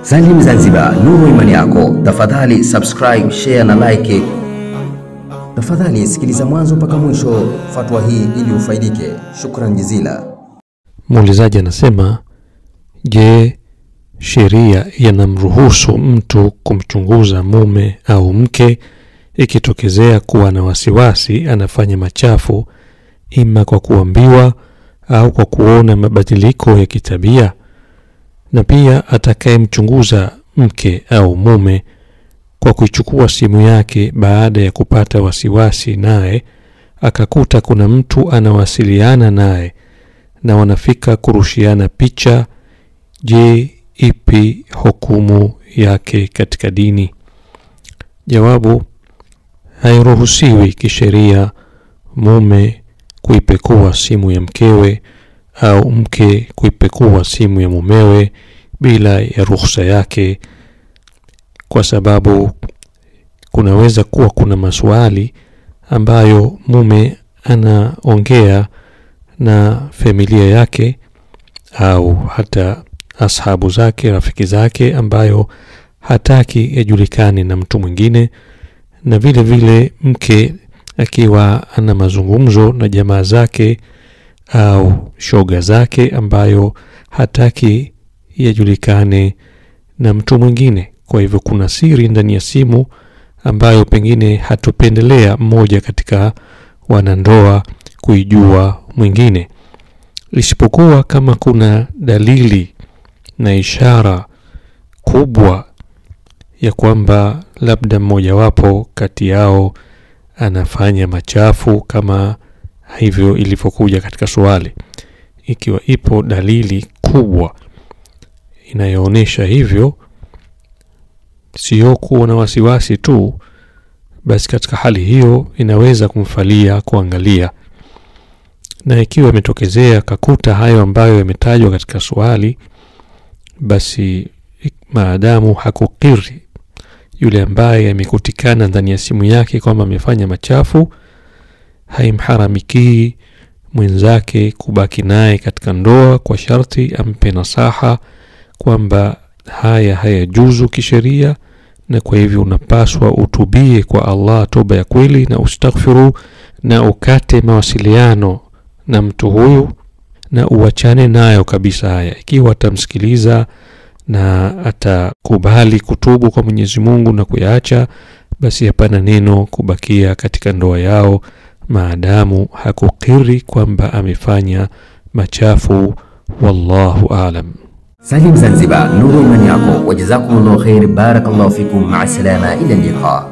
Salim Zanzibar, nuru imani yako. Tafadhali subscribe, share na like. Tafadhali sikiliza mwanzo mpaka mwisho fatwa hii ili ufaidike. Shukran jazila. Muulizaji anasema, je, sheria yanamruhusu mtu kumchunguza mume au mke ikitokezea kuwa na wasiwasi anafanya machafu, ima kwa kuambiwa au kwa kuona mabadiliko ya kitabia? Na pia atakayemchunguza mke au mume kwa kuichukua simu yake baada ya kupata wasiwasi naye akakuta kuna mtu anawasiliana naye na wanafika kurushiana picha, je, ipi hukumu yake katika dini? Jawabu, hairuhusiwi kisheria mume kuipekua simu ya mkewe au mke kuipekua simu ya mumewe bila ya ruhusa yake, kwa sababu kunaweza kuwa kuna maswali ambayo mume anaongea na familia yake au hata ashabu zake, rafiki zake, ambayo hataki yajulikane na mtu mwingine, na vile vile mke akiwa ana mazungumzo na jamaa zake au shoga zake ambayo hataki yajulikane na mtu mwingine. Kwa hivyo kuna siri ndani ya simu ambayo pengine hatupendelea mmoja katika wanandoa kuijua mwingine, isipokuwa kama kuna dalili na ishara kubwa ya kwamba labda mmoja wapo kati yao anafanya machafu, kama hivyo ilivyokuja katika swali. Ikiwa ipo dalili kubwa inayoonyesha hivyo, sio kuwa na wasiwasi tu, basi katika hali hiyo inaweza kumfalia kuangalia. Na ikiwa imetokezea kakuta hayo ambayo yametajwa katika swali, basi maadamu hakukiri yule ambaye amekutikana ndani ya simu yake kwamba amefanya machafu, haimharamiki mwenzake kubaki naye katika ndoa, kwa sharti ampe nasaha kwamba haya hayajuzu kisheria, na kwa hivyo unapaswa utubie kwa Allah toba ya kweli na ustaghfiru, na ukate mawasiliano na mtu huyu na uachane nayo kabisa haya. Ikiwa atamsikiliza na atakubali kutubu kwa Mwenyezi Mungu na kuyaacha, basi hapana neno kubakia katika ndoa yao maadamu hakukiri kwamba amefanya machafu. Wallahu aalam. Salim Zanzibar, nuru imani yako. Wajazakumullahu khair. Barakallahu fikum. Ma'a salama, ila liqa.